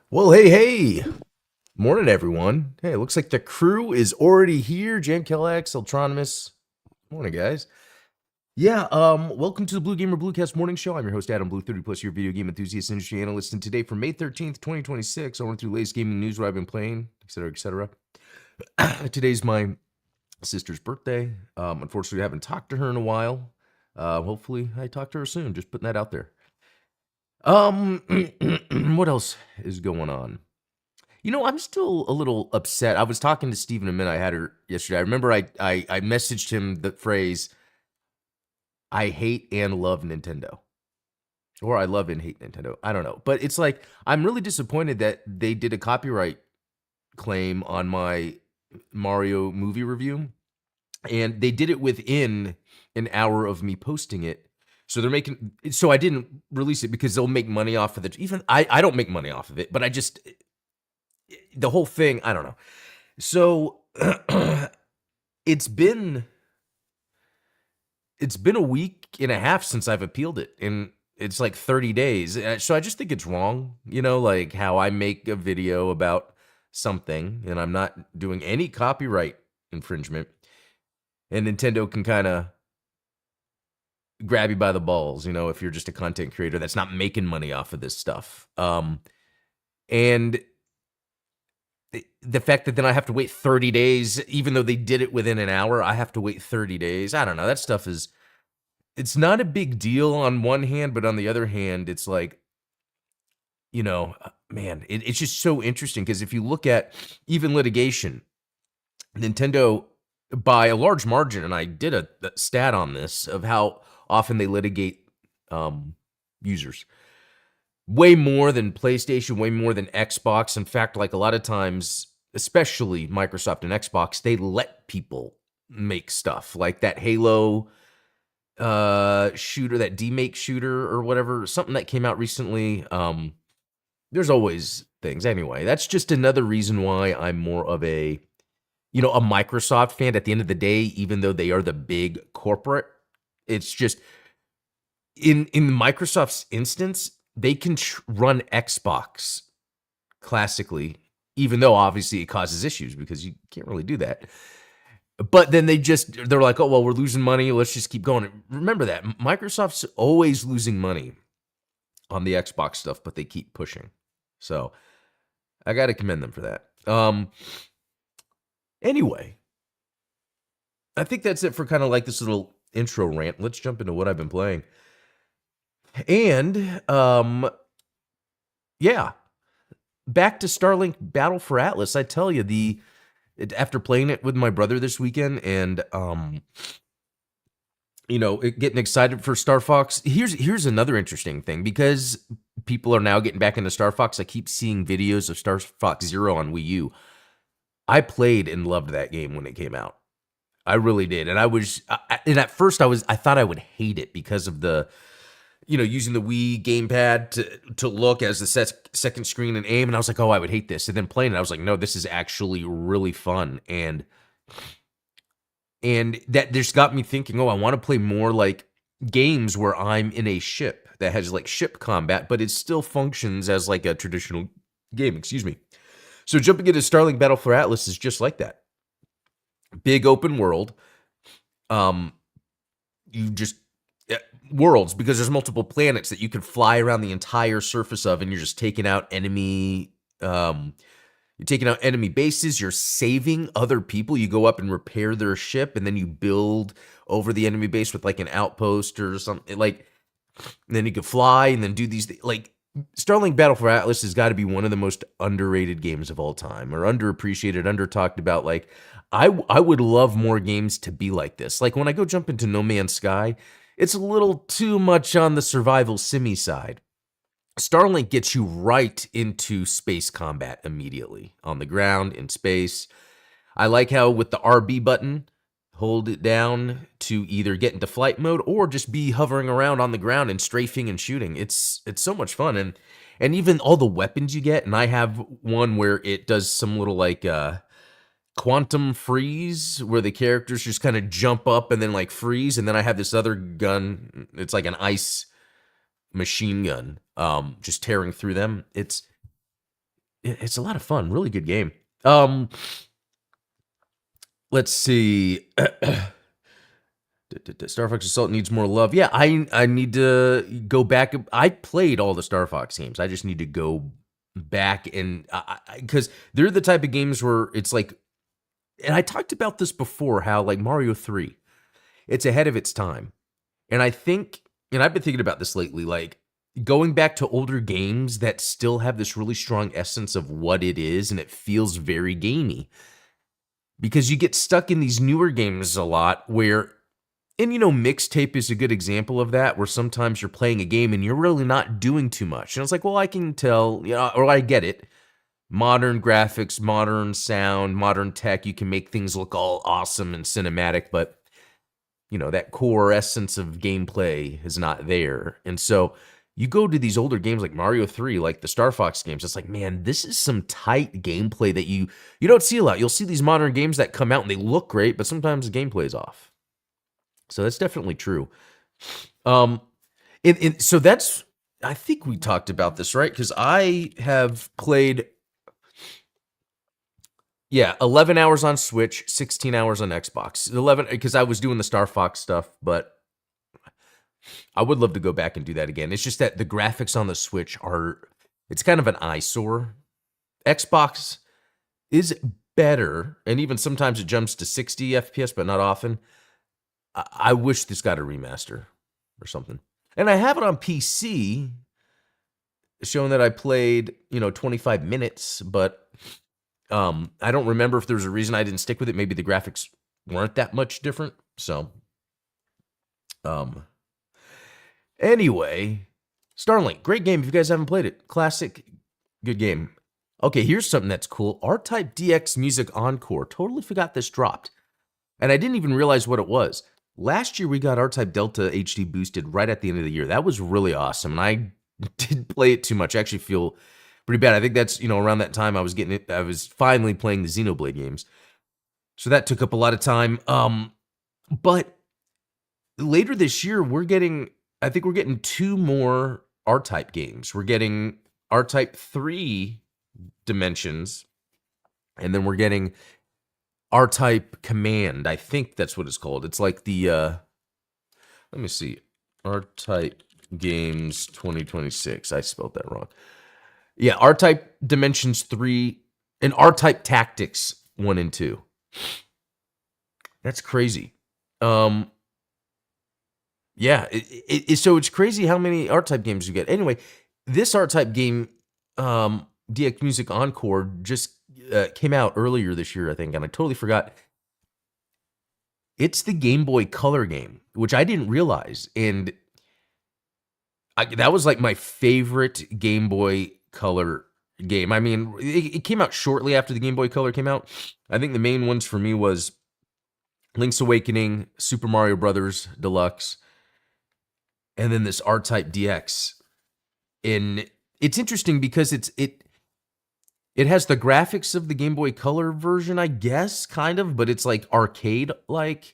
Well, hey. Morning, everyone. Hey, it looks like the crew is already here. Jan Kellex, Ultronimus. Morning, guys. Welcome to the Blue Gamer Bluecast Morning Show. I'm your host, Adam Blue, 30 plus year video game enthusiast, industry analyst. And today, for May 13th, 2026, I went through the latest gaming news, what I've been playing, etc., etc. Today's my sister's birthday. Unfortunately, I haven't talked to her in a while. Hopefully, I talk to her soon. Just putting that out there. Um, what else is going on? I'm still a little upset. I was talking to Steven a minute. I had her yesterday. I remember I messaged him the phrase, I hate and love Nintendo. Or I love and hate Nintendo. I don't know. But it's like, I'm really disappointed that they did a copyright claim on my Mario movie review. And they did it within an hour of me posting it. So I didn't release it because they'll make money off of it. Even I don't make money off of it, but the whole thing, I don't know. So it's been a week and a half since I've appealed it, and it's like 30 days. So I just think it's wrong, like how I make a video about something and I'm not doing any copyright infringement, and Nintendo can kind of grab you by the balls, if you're just a content creator that's not making money off of this stuff. And the fact that then I have to wait 30 days, even though they did it within an hour, I have to wait 30 days. I don't know. That stuff it's not a big deal on one hand, but on the other hand, it's like, man, it's just so interesting because if you look at even litigation, Nintendo, by a large margin, and I did a stat on this of how often they litigate users. Way more than PlayStation, way more than Xbox. In fact, like a lot of times, especially Microsoft and Xbox, they let people make stuff like that Halo shooter, that demake shooter or whatever, something that came out recently. There's always things. Anyway, that's just another reason why I'm more of a Microsoft fan at the end of the day, even though they are the big corporate. It's just in Microsoft's instance, they can run Xbox classically, even though obviously it causes issues because you can't really do that. But then they're like, oh, well, we're losing money. Let's just keep going. Remember that. Microsoft's always losing money on the Xbox stuff, but they keep pushing. So I got to commend them for that. Anyway, I think that's it for kind of like this little intro rant. Let's jump into what I've been playing. And back to Starlink Battle for Atlas. I tell you, after playing it with my brother this weekend and getting excited for Star Fox. Here's another interesting thing, because people are now getting back into Star Fox. I keep seeing videos of Star Fox Zero on Wii U. I played and loved that game when it came out. I really did. And and at first I thought I would hate it because of the using the Wii gamepad to look as the second screen and aim. And I was like, oh, I would hate this. And then playing it, I was like, no, this is actually really fun. And that just got me thinking, oh, I want to play more like games where I'm in a ship that has like ship combat, but it still functions as like a traditional game. Excuse me. So jumping into Starlink Battle for Atlas is just like that. Big open world. Worlds, because there's multiple planets that you can fly around the entire surface of, and you're just taking out enemy bases. You're saving other people. You go up and repair their ship, and then you build over the enemy base with like an outpost or something. Like, and then you can fly and then do these things. Like, Starlink Battle for Atlas has got to be one of the most underrated games of all time, or underappreciated, under talked about. Like, I would love more games to be like this. Like when I go jump into No Man's Sky, it's a little too much on the survival simi side. Starlink gets you right into space combat immediately, on the ground, in space. I like how with the RB button, hold it down to either get into flight mode or just be hovering around on the ground and strafing and shooting. It's so much fun. And even all the weapons you get, and I have one where it does some little like quantum freeze where the characters just kind of jump up and then like freeze, and then I have this other gun, it's like an ice machine gun, just tearing through them. it's a lot of fun. Really good game. Let's see. Star Fox Assault needs more love. Yeah, I need to go back. I played all the Star Fox games. I just need to go back and because they're the type of games where it's like, and I talked about this before, how like Mario 3, it's ahead of its time. And I think, and I've been thinking about this lately, like going back to older games that still have this really strong essence of what it is, and it feels very gamey. Because you get stuck in these newer games a lot where, and Mixtape is a good example of that, where sometimes you're playing a game and you're really not doing too much. And it's like, well, I can tell, or I get it. Modern graphics, modern sound, modern tech, you can make things look all awesome and cinematic, but that core essence of gameplay is not there. And so you go to these older games like Mario 3, like the Star Fox games, it's like, man, this is some tight gameplay that you don't see a lot. You'll see these modern games that come out and they look great, but sometimes the gameplay is off. So that's definitely true. So that's, I think we talked about this, right? Because I have played, 11 hours on Switch, 16 hours on Xbox. 11 because I was doing the Star Fox stuff, but I would love to go back and do that again. It's just that the graphics on the Switch it's kind of an eyesore. Xbox is better, and even sometimes it jumps to 60 FPS, but not often. I wish this got a remaster or something. And I have it on PC, showing that I played, 25 minutes, but I don't remember if there was a reason I didn't stick with it. Maybe the graphics weren't that much different. So, anyway, Starlink, great game. If you guys haven't played it, classic, good game. Okay, here's something that's cool. R-Type DX Music Encore. Totally forgot this dropped. And I didn't even realize what it was. Last year, we got R-Type Delta HD boosted right at the end of the year. That was really awesome. And I didn't play it too much. I actually feel pretty bad. I think that's, around that time I was finally playing the Xenoblade games. So that took up a lot of time. But later this year, I think we're getting 2 more R-Type games. We're getting R-Type 3 Dimensions, and then we're getting R-Type Command. I think that's what it's called. It's like the, let me see, R-Type Games 2026. I spelled that wrong. Yeah, R-Type Dimensions 3 and R-Type Tactics 1 and 2. That's crazy. So it's crazy how many R-Type games you get. Anyway, this R-Type game, DX Music Encore, just came out earlier this year, I think, and I totally forgot. It's the Game Boy Color game, which I didn't realize, and that was like my favorite Game Boy Color game. I mean, it came out shortly after the Game Boy Color came out. I think the main ones for me was Link's Awakening, Super Mario Brothers Deluxe, and then this R-Type DX. And it's interesting because it has the graphics of the Game Boy Color version, I guess, kind of, but it's like arcade-like.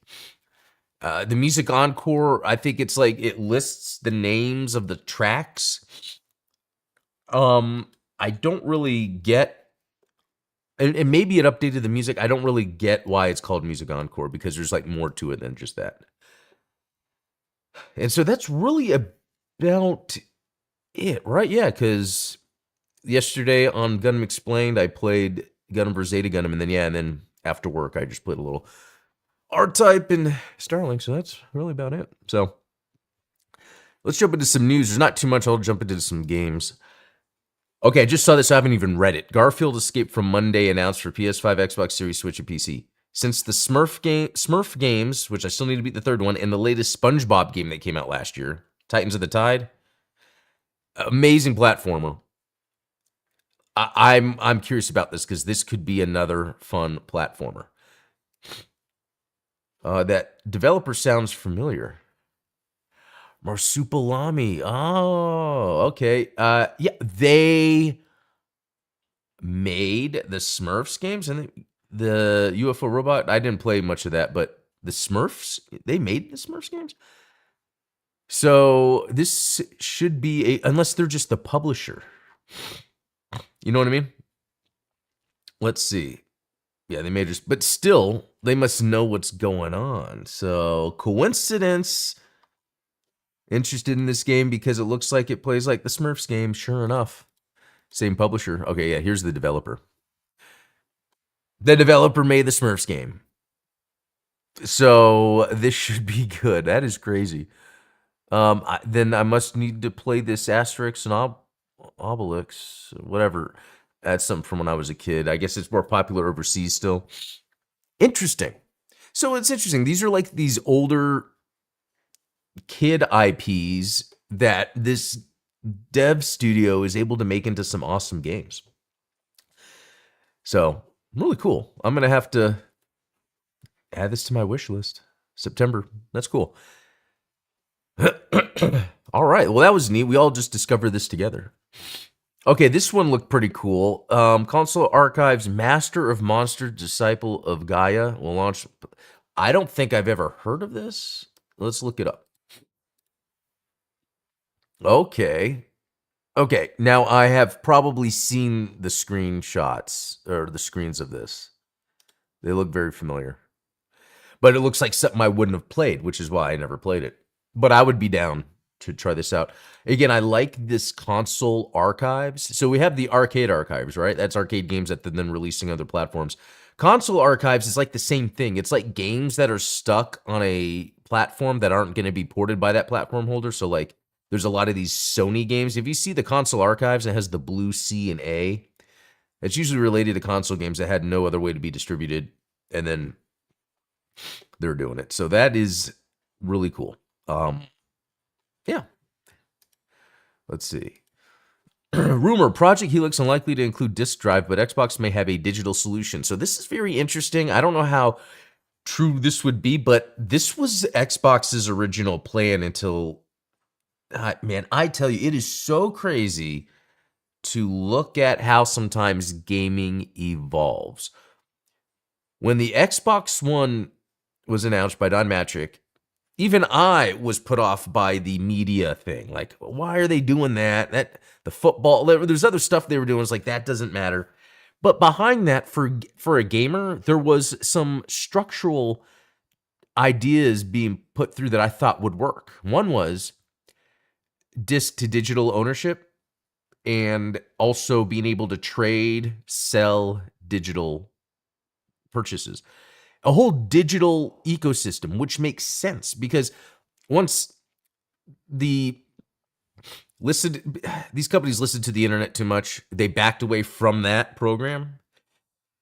The Music Encore, I think it's like it lists the names of the tracks. I don't really get, and maybe it updated the music. I don't really get why it's called Music Encore, because there's like more to it than just that. And so that's really about it, right? Yeah, because yesterday on Gundam Explained, I played Gundam vs. Zeta Gundam, and then after work, I just played a little R-Type and Starlink, so that's really about it. So let's jump into some news. There's not too much. I'll jump into some games. Okay, I just saw this. I haven't even read it. Garfield Escape from Monday announced for PS5, Xbox Series, Switch, and PC. Since the Smurf games, which I still need to beat the third one, and the latest SpongeBob game that came out last year, Titans of the Tide, amazing platformer. I'm curious about this because this could be another fun platformer. That developer sounds familiar. Marsupilami. Oh, okay. Yeah, they made the Smurfs games and the UFO robot. I didn't play much of that, but the Smurfs, they made the Smurfs games. So this should be unless they're just the publisher. You know what I mean? Let's see. Yeah, they may just, but still, they must know what's going on. So, coincidence. Interested in this game because it looks like it plays like the Smurfs game. Sure enough. Same publisher. Okay, yeah, here's the developer. The developer made the Smurfs game. So, this should be good. That is crazy. Then I must need to play this Asterix and Obelix, whatever. That's something from when I was a kid. I guess it's more popular overseas still. Interesting. So it's interesting. These are like these older kid IPs that this dev studio is able to make into some awesome games. So really cool. I'm gonna have to add this to my wish list. September. That's cool. All right. Well, that was neat. We all just discovered this together. Okay, this one looked pretty cool. Console Archives Master of Monsters, Disciple of Gaia will launch. I don't think I've ever heard of this. Let's look it up. Okay. Okay, now I have probably seen the screenshots or the screens of this. They look very familiar. But it looks like something I wouldn't have played, which is why I never played it. But I would be down to try this out. Again, I like this console archives. So we have the arcade archives, right? That's arcade games that they're then releasing on other platforms. Console archives is like the same thing. It's like games that are stuck on a platform that aren't going to be ported by that platform holder. So like there's a lot of these Sony games. If you see the console archives, it has the blue C and A. It's usually related to console games that had no other way to be distributed. And then they're doing it. So that is really cool. Yeah. Let's see. Rumor, Project Helix unlikely to include disk drive, but Xbox may have a digital solution. So this is very interesting. I don't know how true this would be, but this was Xbox's original plan until, man, I tell you, it is so crazy to look at how sometimes gaming evolves. When the Xbox One was announced by Don Matrick, even I was put off by the media thing. Like, why are they doing that? The football, there's other stuff they were doing. It's like, that doesn't matter. But behind that, for a gamer, there was some structural ideas being put through that I thought would work. One was disc to digital ownership and also being able to trade, sell digital purchases. A whole digital ecosystem, which makes sense because once these companies listened to the internet too much, they backed away from that program.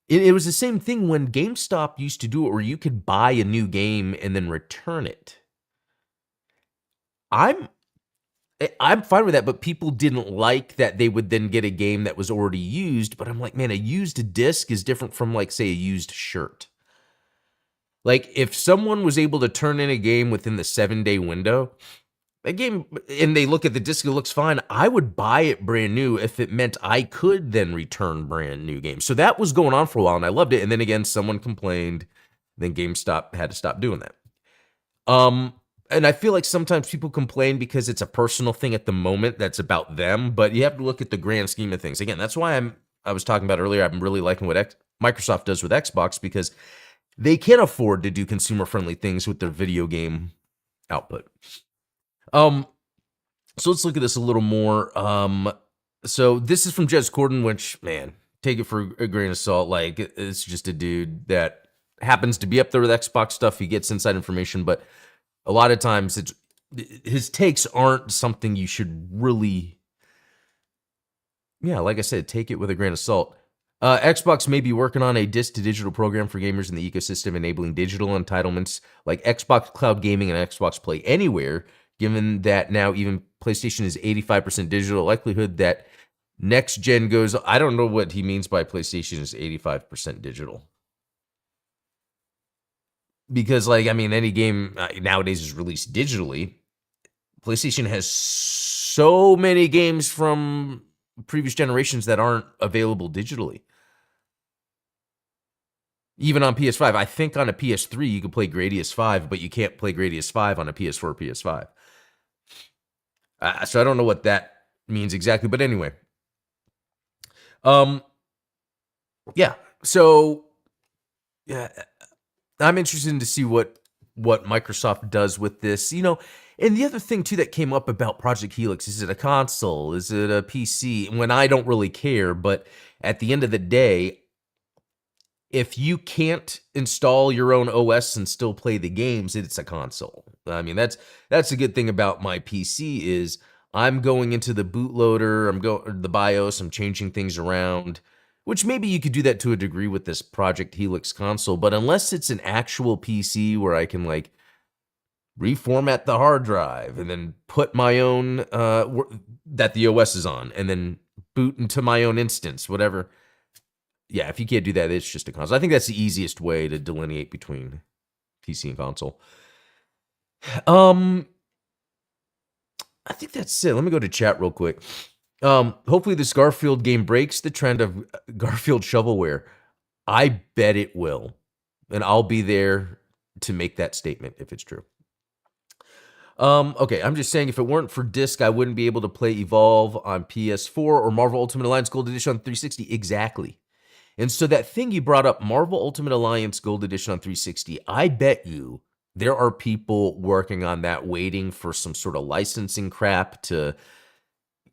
It was the same thing when GameStop used to do it, where you could buy a new game and then return it. I'm fine with that, but people didn't like that they would then get a game that was already used. But I'm like, man, a used disc is different from, like, say, a used shirt. Like, if someone was able to turn in a game within the 7-day window, a game, and they look at the disc, it looks fine, I would buy it brand new if it meant I could then return brand new games. So that was going on for a while, and I loved it. And then again, someone complained, then GameStop had to stop doing that. And I feel like sometimes people complain because it's a personal thing at the moment that's about them, but you have to look at the grand scheme of things. Again, that's why I was talking about earlier, I'm really liking what Microsoft does with Xbox, because they can afford to do consumer-friendly things with their video game output. So let's look at this a little more. So this is from Jez Corden, which, man, take it for a grain of salt. Like, it's just a dude that happens to be up there with Xbox stuff. He gets inside information, but a lot of times his takes aren't something you should really, like I said, take it with a grain of salt. Xbox may be working on a disc-to-digital program for gamers in the ecosystem, enabling digital entitlements like Xbox Cloud Gaming and Xbox Play Anywhere, given that now even PlayStation is 85% digital. Likelihood that next gen goes, I don't know what he means by PlayStation is 85% digital. Because, like, I mean, any game nowadays is released digitally. PlayStation has so many games from previous generations that aren't available digitally. Even on PS5, I think on a PS3 you can play Gradius 5, but you can't play Gradius 5 on a PS4 or PS5. So I don't know what that means exactly, but anyway. Yeah. So yeah, I'm interested to see what Microsoft does with this. And the other thing too that came up about Project Helix, is it a console? Is it a PC? When I don't really care, but at the end of the day, if you can't install your own OS and still play the games, it's a console. I mean, that's a good thing about my PC is I'm going into the bootloader, I'm going the BIOS, I'm changing things around, which maybe you could do that to a degree with this Project Helix console, but unless it's an actual PC where I can like reformat the hard drive and then put my own that the OS is on and then boot into my own instance, whatever. Yeah, if you can't do that, it's just a console. I think that's the easiest way to delineate between PC and console. I think that's it. Let me go to chat real quick. Hopefully this Garfield game breaks the trend of Garfield shovelware. I bet it will. And I'll be there to make that statement if it's true. Okay, I'm just saying if it weren't for disc, I wouldn't be able to play Evolve on PS4 or Marvel Ultimate Alliance Gold Edition on 360. Exactly. And so that thing you brought up, Marvel Ultimate Alliance Gold Edition on 360, I bet you there are people working on that waiting for some sort of licensing crap to,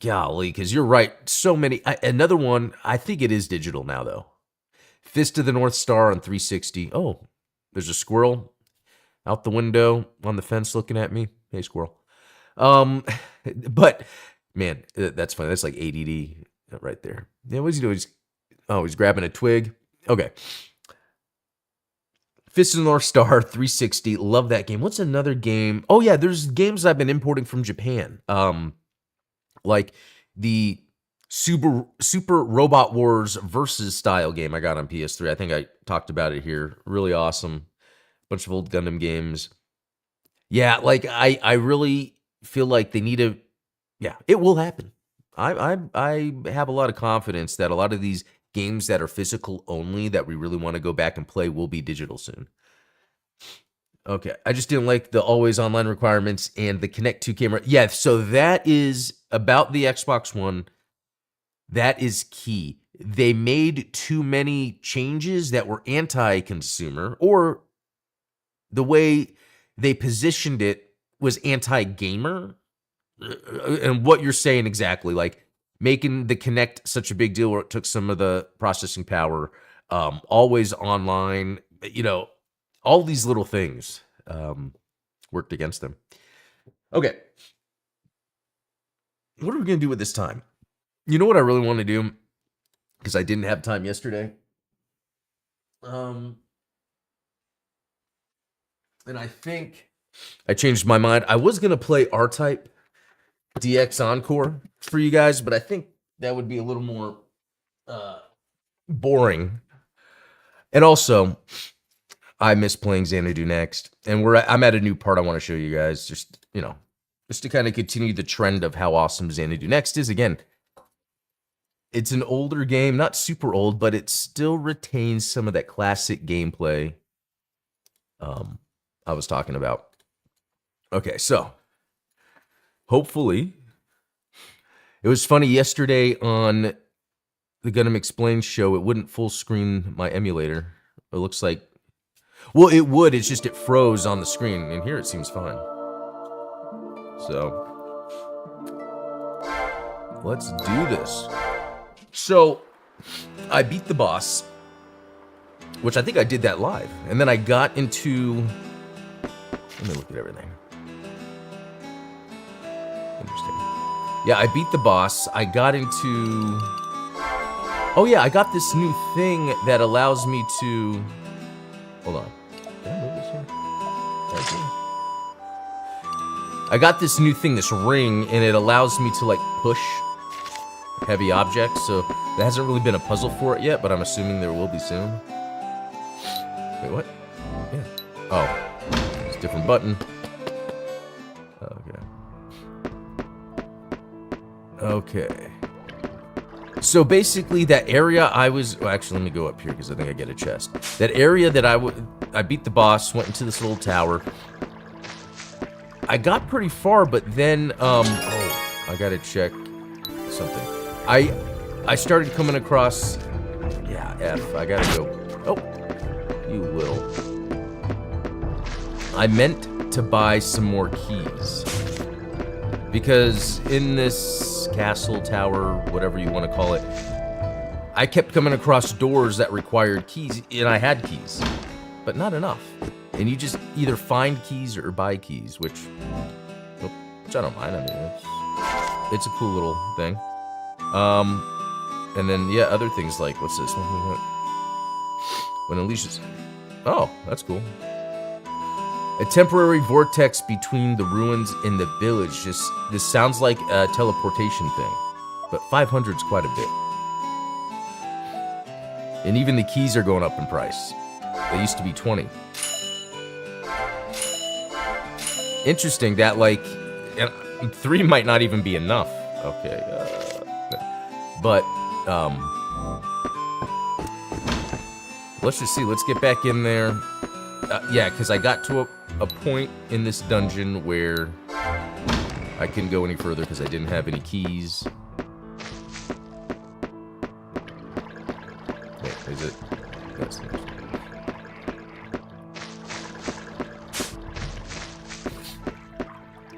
golly, because you're right, so many. Another one, I think it is digital now, though. Fist of the North Star on 360. Oh, there's a squirrel out the window on the fence looking at me. Hey, squirrel. But, man, that's funny. That's like ADD right there. Yeah, what's he doing? He's grabbing a twig. Okay. Fist of the North Star 360. Love that game. What's another game? Oh, yeah, there's games I've been importing from Japan. Like the Super Robot Wars versus style game I got on PS3. I think I talked about it here. Really awesome. Bunch of old Gundam games. Yeah, like I really feel like they need to. Yeah, it will happen. I have a lot of confidence that a lot of these games that are physical only that we really want to go back and play will be digital soon. Okay, I just didn't like the always online requirements and the Kinect 2 camera. Yeah, so that is about the Xbox One. That is key. They made too many changes that were anti-consumer, or the way they positioned it was anti-gamer. And what you're saying exactly, like making the Kinect such a big deal where it took some of the processing power, always online, all these little things worked against them. Okay. What are we going to do with this time? You know what I really want to do? Because I didn't have time yesterday. And I think I changed my mind. I was going to play R-Type DX Encore for you guys, but I think that would be a little more boring. And also, I miss playing Xanadu next, and I'm at a new part I want to show you guys, just to kind of continue the trend of how awesome Xanadu next is. Again, it's an older game, not super old, but it still retains some of that classic gameplay I was talking about. Okay, so hopefully, it was funny yesterday on the Gundam Explained show, it wouldn't full screen my emulator. It looks like, well, it would, it's just it froze on the screen, and here it seems fine. So, let's do this. So, I beat the boss, which I think I did that live, and then I got into, let me look at everything. Interesting. Yeah, I beat the boss, I got into, oh yeah, I got this new thing that allows me to, hold on. Did I move this here? I got this new thing, this ring, and it allows me to like push heavy objects, so there hasn't really been a puzzle for it yet, but I'm assuming there will be soon. Wait, what? Yeah. Oh, it's a different button. Okay. So basically that area actually let me go up here because I think I get a chest. That area that I beat the boss, went into this little tower. I got pretty far, but then, I gotta check something. I started coming across Yeah, F. I gotta go. Oh, you will. I meant to buy some more keys. Because in this castle, tower, whatever you want to call it, I kept coming across doors that required keys, and I had keys, but not enough. And you just either find keys or buy keys, which I don't mind. I mean, it's a cool little thing. And then, yeah, other things like, what's this? When unleashes. Oh, that's cool. A temporary vortex between the ruins and the village. This sounds like a teleportation thing, but 500 is quite a bit. And even the keys are going up in price. They used to be 20. Interesting that, like, 3 might not even be enough. Okay, but let's just see. Let's get back in there. Yeah, because I got to a point in this dungeon where I couldn't go any further because I didn't have any keys. Wait, is it? That's nice.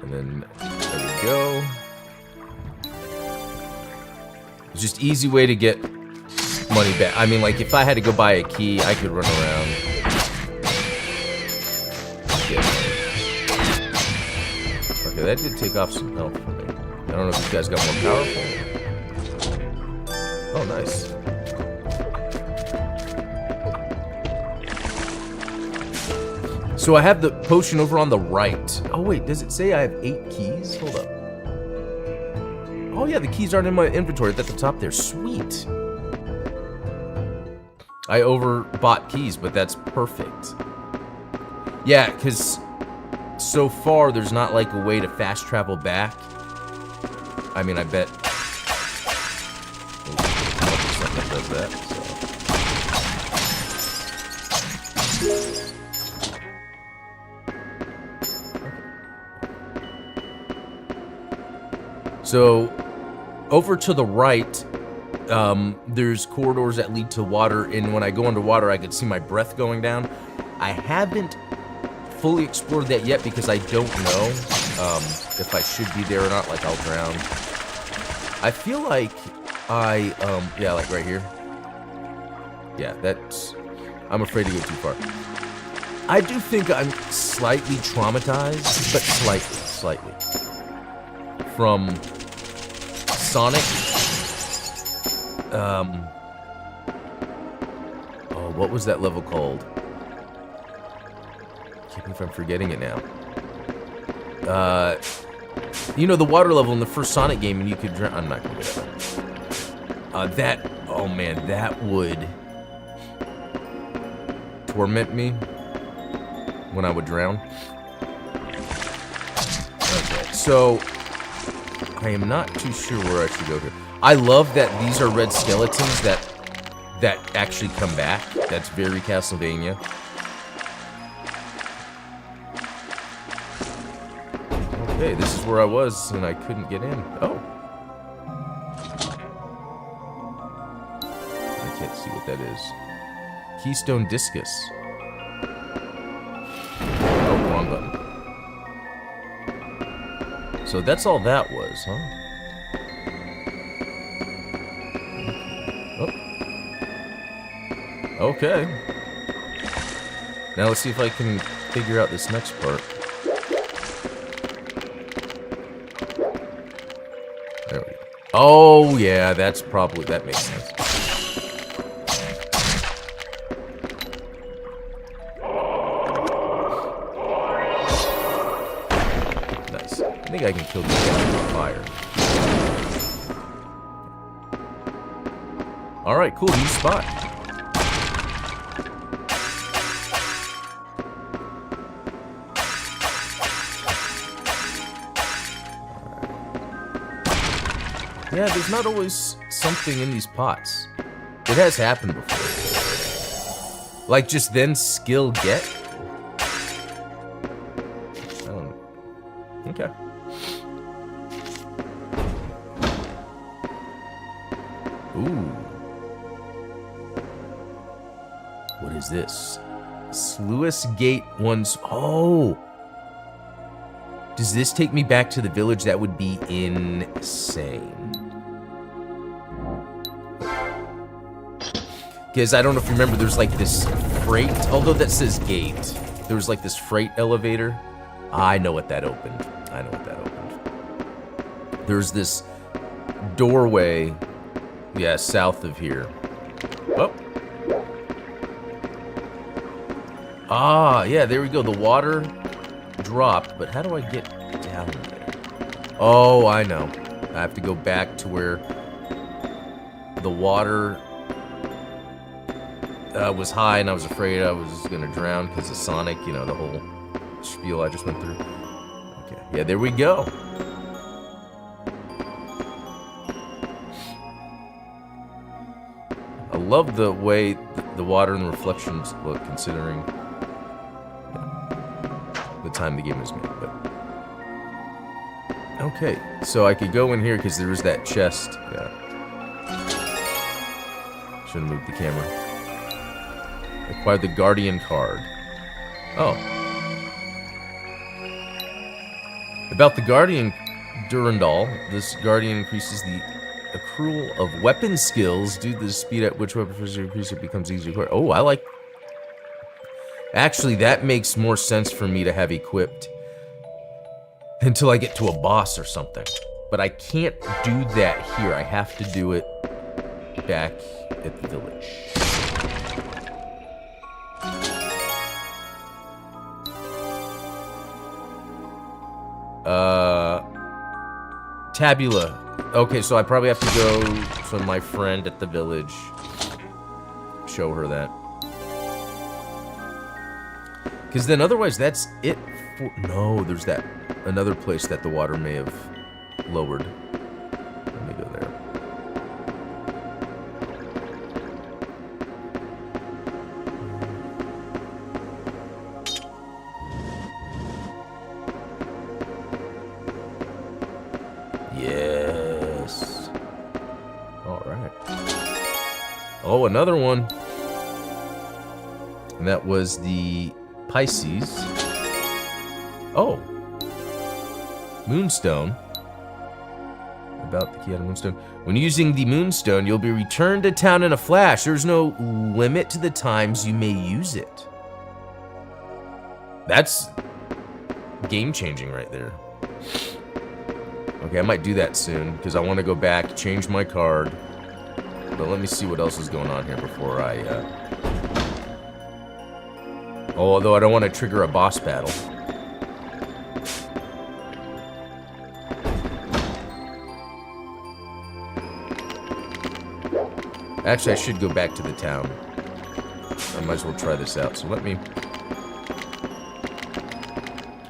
And then there we go. It's just easy way to get money back. I mean, like, if I had to go buy a key, I could run around. Okay, that did take off some health for me. I don't know if these guys got more powerful. Oh, nice. So I have the potion over on the right. Oh, wait, does it say I have 8 keys? Hold up. Oh, yeah, the keys aren't in my inventory. They're at the top there. Sweet. I overbought keys, but that's perfect. Yeah, because so far there's not like a way to fast travel back. I mean, I bet something does that. So over to the right, there's corridors that lead to water, and when I go underwater, I can see my breath going down. I haven't fully explored that yet because I don't know if I should be there or not. Like, I'll drown. I feel like yeah, like right here. Yeah, that's... I'm afraid to go too far. I do think I'm slightly traumatized, but slightly. From Sonic. Oh, what was that level called? I can't believe I'm forgetting it now. You know, the water level in the first Sonic game, and you could drown. I'm not gonna get that. Oh man, that would torment me when I would drown. Okay, so I am not too sure where I should go here. I love that these are red skeletons that actually come back. That's very Castlevania. Okay, this is where I was and I couldn't get in. Oh. I can't see what that is. Keystone Discus. Oh, wrong button. So that's all that was, huh? Oh. Okay. Now let's see if I can figure out this next part. There we go. Oh, yeah, that's probably... that makes sense. Nice. I think I can kill this guy with fire. Alright, cool. New spot. Yeah, there's not always something in these pots. It has happened before. Like, just then skill get? I don't know. Okay. Ooh. What is this? Sluice Gate once. Oh! Does this take me back to the village? That would be insane. Because I don't know if you remember, there's like this freight, although that says gate. There was like this freight elevator. I know what that opened. I know what that opened. There's this doorway, yeah, south of here. Oh. Ah, yeah, there we go. The water dropped, but how do I get down there? Oh, I know. I have to go back to where the water was high, and I was afraid I was going to drown because of Sonic, you know, the whole spiel I just went through. Okay, yeah, there we go. I love the way the water and the reflections look, considering the time the game was made. But okay, so I could go in here because there is that chest. Yeah, should have moved the camera. Acquired the Guardian card. Oh. About the Guardian Durandal, this Guardian increases the accrual of weapon skills due to the speed at which weapon physics increase, it becomes easier to acquire. Oh, I like... Actually, that makes more sense for me to have equipped until I get to a boss or something. But I can't do that here. I have to do it back at the village. Tabula. Okay, so I probably have to go to my friend at the village. Show her that. Because then otherwise that's it for... No, there's that another place that the water may have lowered. Let me go there. Yes. All right. Oh, another one. And that was the Pisces. Oh. Moonstone. About the key out of Moonstone. When using the Moonstone, you'll be returned to town in a flash. There's no limit to the times you may use it. That's game-changing right there. Okay, I might do that soon, because I want to go back, change my card. But let me see what else is going on here before I... Oh, although I don't want to trigger a boss battle. Actually, I should go back to the town. I might as well try this out. So let me...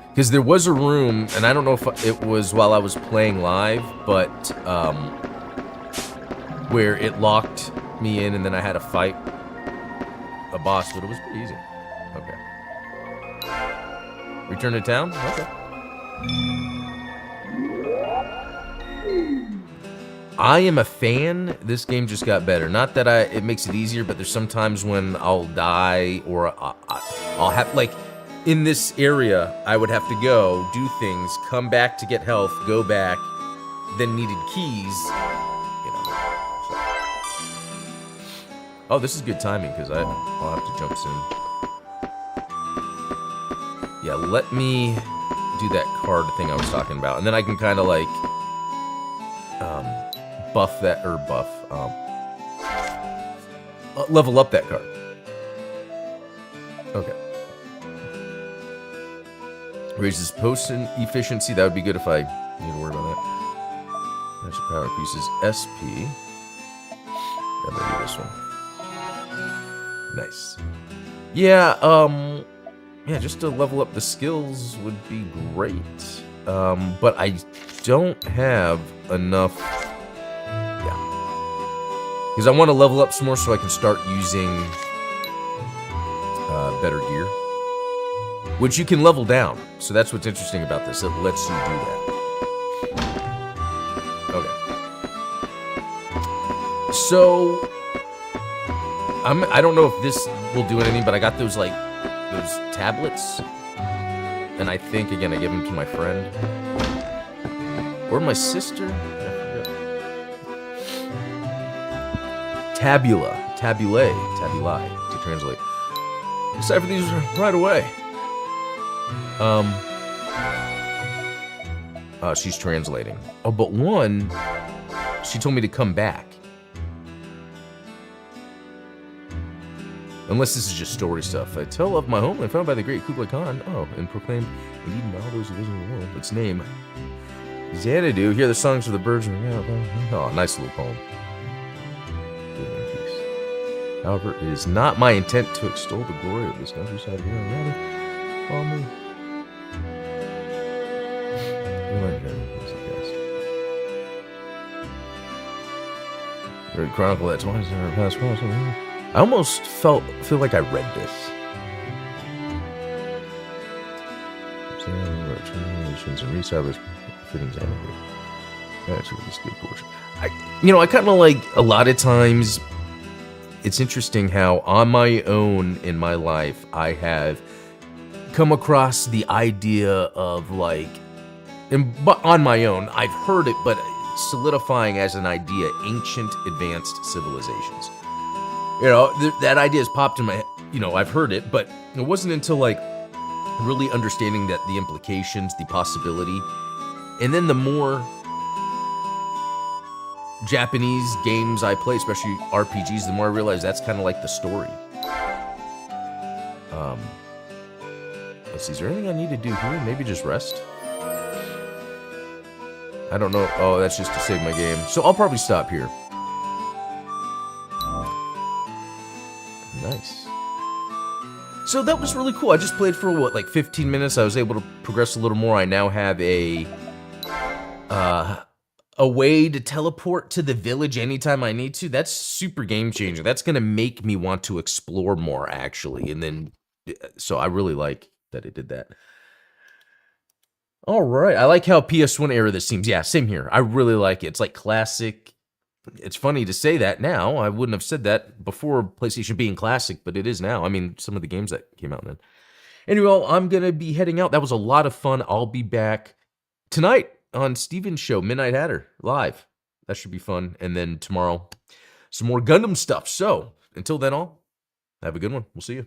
Because there was a room, and I don't know if it was while I was playing live, but where it locked me in and then I had to fight a boss, but it was pretty easy. Okay. Return to town? Okay. I am a fan. This game just got better. Not that it makes it easier, but there's sometimes when I'll die or I'll have, like, in this area, I would have to go, do things, come back to get health, go back, then needed keys, you know. So. Oh, this is good timing, because I'll have to jump soon. Yeah, let me do that card thing I was talking about, and then I can kind of, like, buff that, or level up that card. Okay. Raises potion efficiency. That would be good if I need to worry about that. Magic power increases SP. I'm gonna do this one. Nice. Yeah, yeah, just to level up the skills would be great. But I don't have enough. Yeah. Because I want to level up some more so I can start using better gear. Which you can level down. So that's what's interesting about this. It lets you do that. Okay. So I don't know if will do anything, but I got those like those tablets, and I think again I gave them to my friend or my sister. I forget. Tabulae to translate. Decipher these right away. She's translating. Oh, but one, she told me to come back. Unless this is just story stuff. A tale of my homeland found by the great Kublai Khan. Oh, and proclaimed, indeed, in all those who live in the world. Its name, Xanadu. Hear the songs of the birds. Oh, nice little poem. However, it is not my intent to extol the glory of this countryside here. Rather, follow me. Chronicle that twice in our past. I almost feel like I read this. Translations and resellers fitting Xanadu. That's really skilled portion. I kind of like a lot of times. It's interesting how on my own in my life I have come across the idea of like, but on my own I've heard it, but solidifying as an idea, ancient advanced civilizations. That idea has popped in my head. I've heard it, but it wasn't until like really understanding that the implications, the possibility, and then the more Japanese games I play, especially RPGs, the more I realize that's kind of like the story. Let's see, is there anything I need to do here? Maybe just rest? I don't know. Oh, that's just to save my game. So I'll probably stop here. Nice. So that was really cool. I just played for, like 15 minutes. I was able to progress a little more. I now have a way to teleport to the village anytime I need to. That's super game changing. That's going to make me want to explore more, actually. And then, so I really like that it did that. All right. I like how PS1 era this seems. Yeah, same here. I really like it. It's like classic. It's funny to say that now. I wouldn't have said that before PlayStation being classic, but it is now. I mean, some of the games that came out then. Anyway, I'm going to be heading out. That was a lot of fun. I'll be back tonight on Steven's show, Midnight Hatter, live. That should be fun. And then tomorrow, some more Gundam stuff. So, until then all, have a good one. We'll see you.